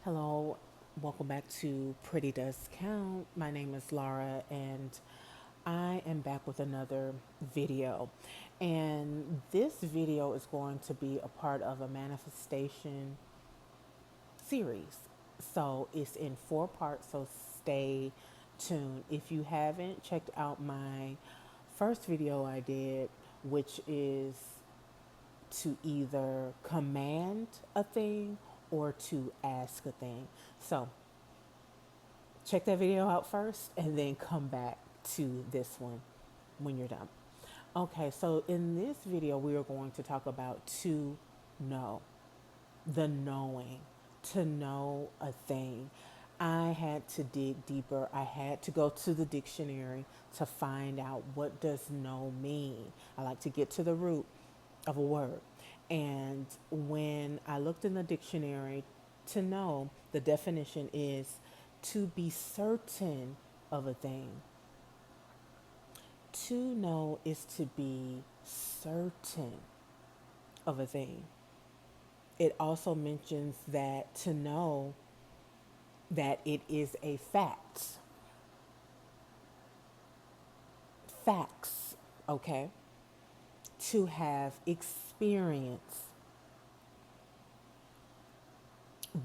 Hello, welcome back to Pretty Does Count. My name is Lara, and I am back with another video. And this video is going to be a part of a manifestation series. So it's in 4 parts, so stay tuned. If you haven't checked out my first video I did, which is to either command a thing or to ask a thing. So check that video out first and then come back to this one when you're done. Okay, so in this video, we are going to talk about to know, the knowing, to know a thing. I had to dig deeper. I had to go to the dictionary to find out what does know mean. I like to get to the root of a word. And when I looked in the dictionary, to know, the definition is to be certain of a thing. To know is to be certain of a thing. It also mentions that to know that it is a fact. Facts, okay? To have experience.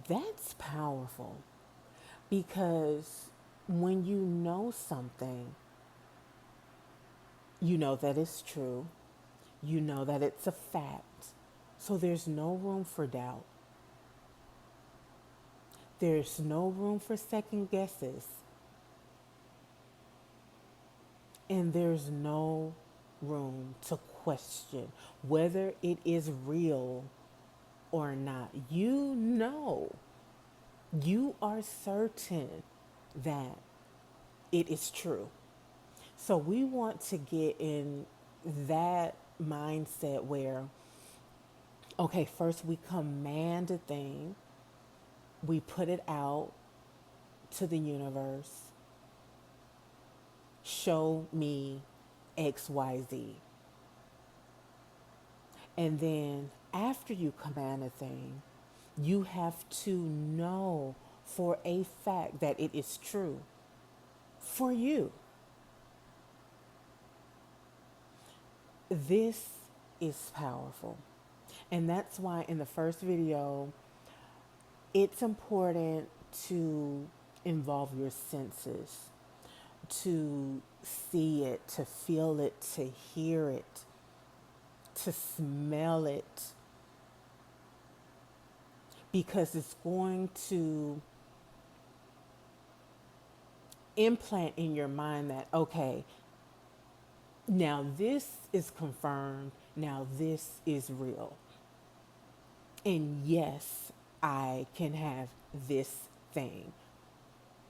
That's powerful because when you know something, you know that it's true, you know that it's a fact, so there's no room for doubt. There's no room for second guesses, and there's no room to question whether it is real or not. You are certain that it is true. So we want to get in that mindset where, okay, first we command a thing, we put it out to the universe, show me XYZ. And then after you command a thing, you have to know for a fact that it is true for you. This is powerful. And that's why in the first video, it's important to involve your senses, to see it, to feel it, to hear it, to smell it, because it's going to implant in your mind that, okay, now this is confirmed, now this is real. And yes, I can have this thing,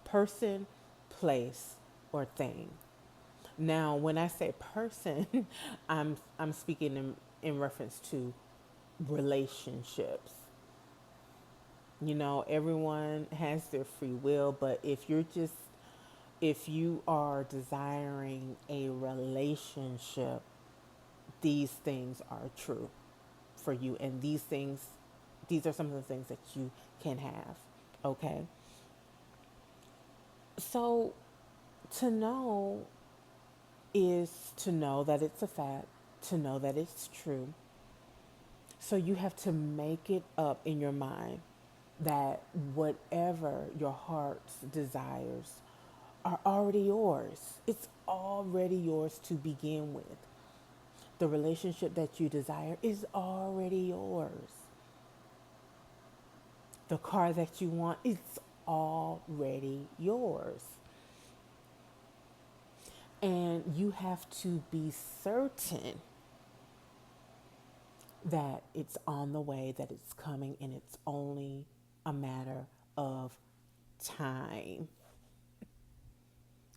person, place, or thing. Now, when I say person, I'm speaking in reference to relationships. You know, everyone has their free will, but if you are desiring a relationship, these things are true for you, and these are some of the things that you can have. Okay, so to know is to know that it's a fact, to know that it's true. So you have to make it up in your mind that whatever your heart's desires are already yours. It's already yours to begin with. The relationship that you desire is already yours. The car that you want, it's already yours. And you have to be certain that it's on the way, that it's coming, and it's only a matter of time.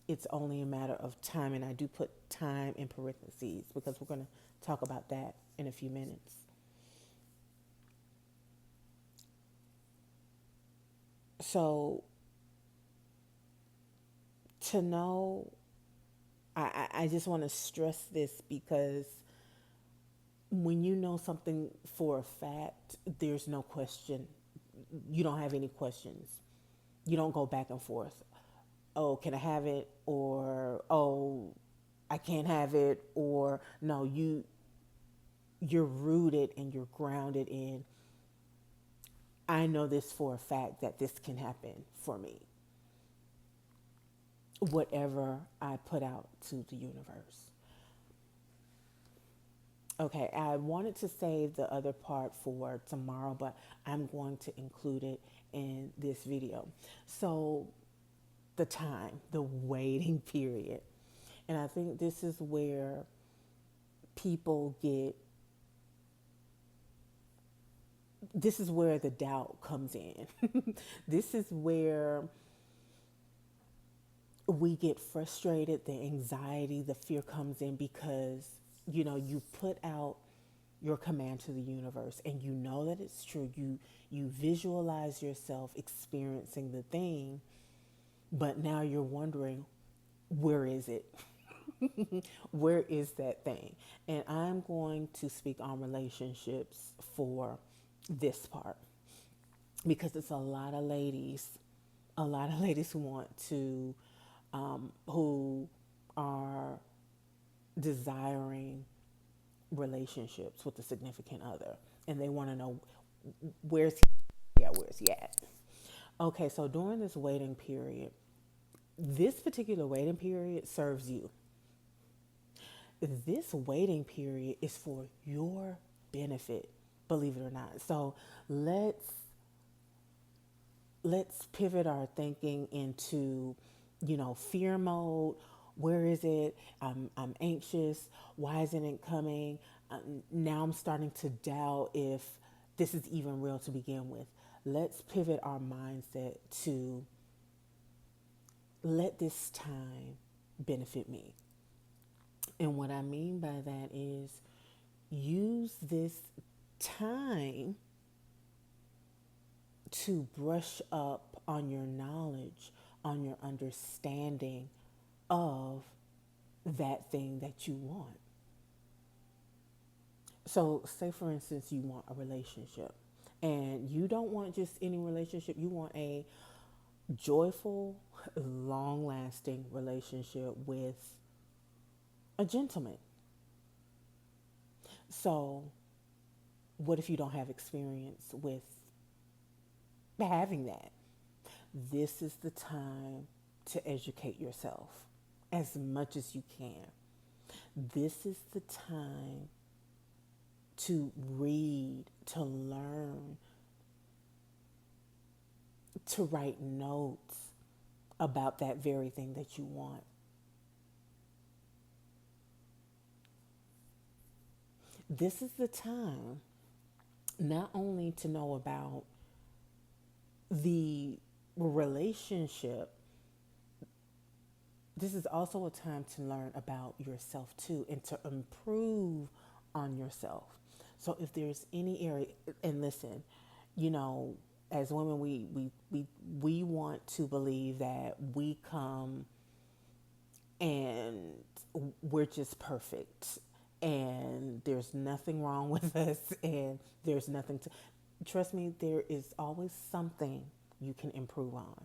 It's only a matter of time. And I do put time in parentheses because we're going to talk about that in a few minutes. So, to know, I just want to stress this because when you know something for a fact, there's no question you don't have any questions. You don't go back and forth. Oh, can I have it? Or oh, I can't have it. Or no, you're rooted and you're grounded in, I know this for a fact that this can happen for me, whatever I put out to the universe. Okay, I wanted to save the other part for tomorrow, but I'm going to include it in this video. So, the time, the waiting period. And I think this is where people get, this is where the doubt comes in. This is where we get frustrated, the anxiety, the fear comes in because, you put out your command to the universe and you know that it's true. You visualize yourself experiencing the thing, but now you're wondering, where is it? Where is that thing? And I'm going to speak on relationships for this part because it's a lot of ladies who want to, who are desiring relationships with a significant other, and they want to know, where's he? Yeah, where's he at? Okay, so during this waiting period, this particular waiting period serves you. This waiting period is for your benefit, believe it or not. So let's let's pivot our thinking into, fear mode. Where is it? I'm anxious. Why isn't it coming? Now I'm starting to doubt if this is even real to begin with. Let's pivot our mindset to, let this time benefit me. And what I mean by that is, use this time to brush up on your knowledge, on your understanding of that thing that you want. So, say for instance, you want a relationship, and you don't want just any relationship, you want a joyful, long lasting relationship with a gentleman. So, what if you don't have experience with having that? This is the time to educate yourself as much as you can. This is the time to read, to learn, to write notes about that very thing that you want. This is the time not only to know about the relationship, this is also a time to learn about yourself too and to improve on yourself. So if there's any area, and listen, you know, as women, we want to believe that we come and we're just perfect and there's nothing wrong with us and there's nothing to, trust me, there is always something you can improve on.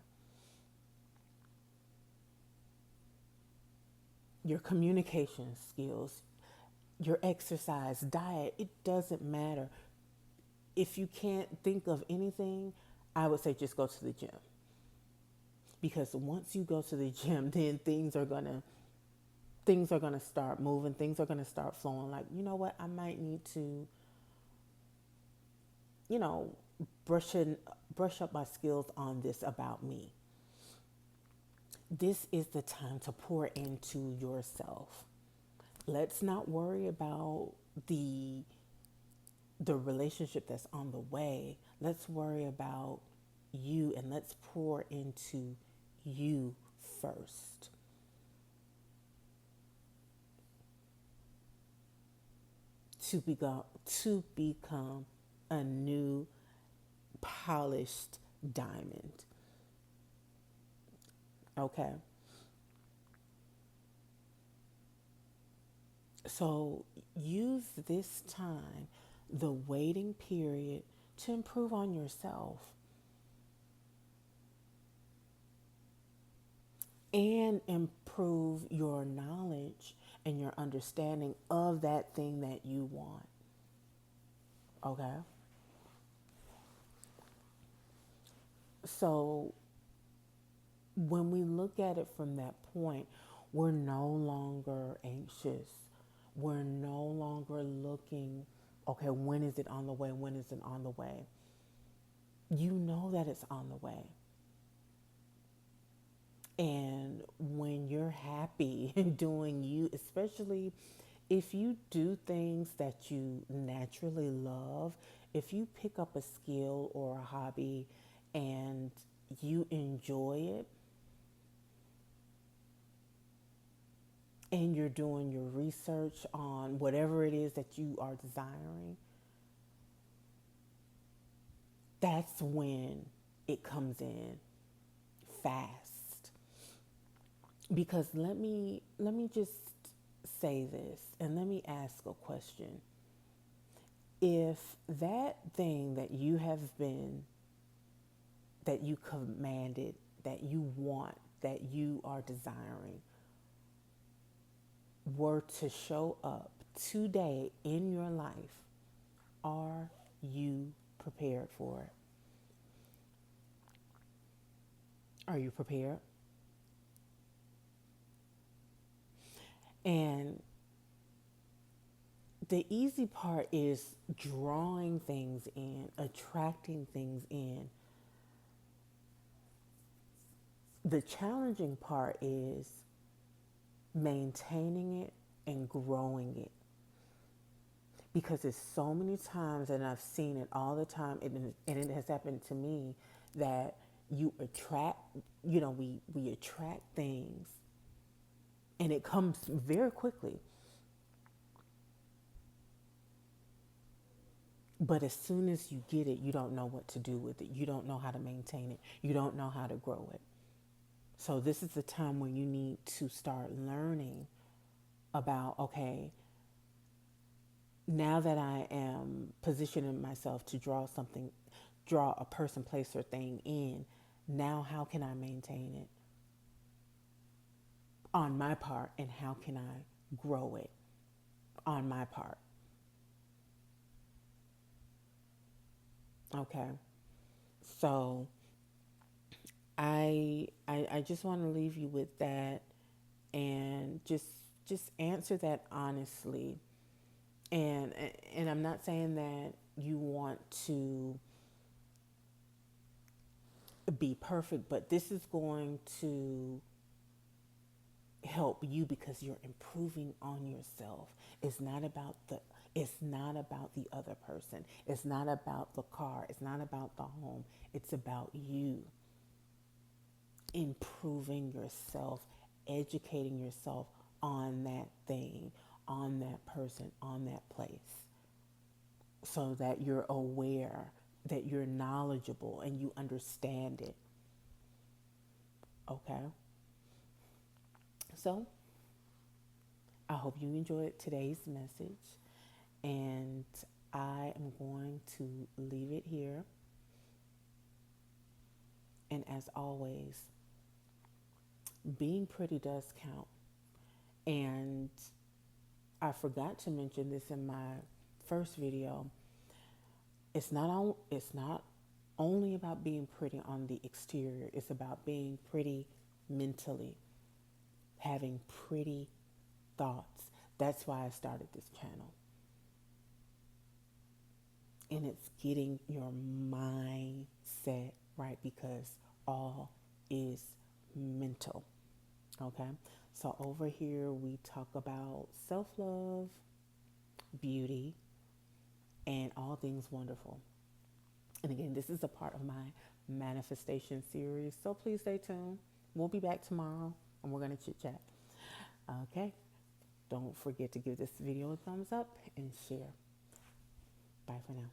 Your communication skills, your exercise, diet, it doesn't matter. If you can't think of anything, I would say just go to the gym. Because once you go to the gym, then things are gonna start moving, things are gonna start flowing. Like, you know what, I might need to, you know, brush in, brush up my skills on this about me. This is the time to pour into yourself. Let's not worry about the relationship that's on the way. Let's worry about you and let's pour into you first. To become a new polished diamond. Okay. So use this time, the waiting period, to improve on yourself. and improve your knowledge and your understanding of that thing that you want. Okay? So when we look at it from that point, we're no longer anxious. We're no longer looking, okay, when is it on the way? When is it on the way? You know that it's on the way. And when you're happy doing you, especially if you do things that you naturally love, if you pick up a skill or a hobby and you enjoy it, and you're doing your research on whatever it is that you are desiring, that's when it comes in fast. Because let me just say this and let me ask a question. If that thing that you have been, that you commanded, that you want, that you are desiring, were to show up today in your life, are you prepared for it? Are you prepared? And the easy part is drawing things in, attracting things in. The challenging part is maintaining it and growing it. Because it's so many times, and I've seen it all the time, and it has happened to me, that you attract, we attract things and it comes very quickly. But as soon as you get it, you don't know what to do with it. You don't know how to maintain it. You don't know how to grow it. So this is the time when you need to start learning about, okay, now that I am positioning myself to draw a person, place, or thing in, now how can I maintain it on my part, and how can I grow it on my part? Okay. So I just want to leave you with that, and just answer that honestly. And and I'm not saying that you want to be perfect, but this is going to help you because you're improving on yourself. It's not about the other person. It's not about the car. It's not about the home. It's about you improving yourself, educating yourself on that thing, on that person, on that place, so that you're aware, that you're knowledgeable and you understand it. Okay? So, I hope you enjoyed today's message, and I am going to leave it here. And as always, being pretty does count. And I forgot to mention this in my first video. It's not only about being pretty on the exterior. It's about being pretty mentally, having pretty thoughts. That's why I started this channel. And it's getting your mindset right, because all is mental. Okay? So over here we talk about self-love, beauty, and all things wonderful. And again, this is a part of my manifestation series. So please stay tuned. We'll be back tomorrow and we're going to chit chat. Okay? Don't forget to give this video a thumbs up and share. Bye for now.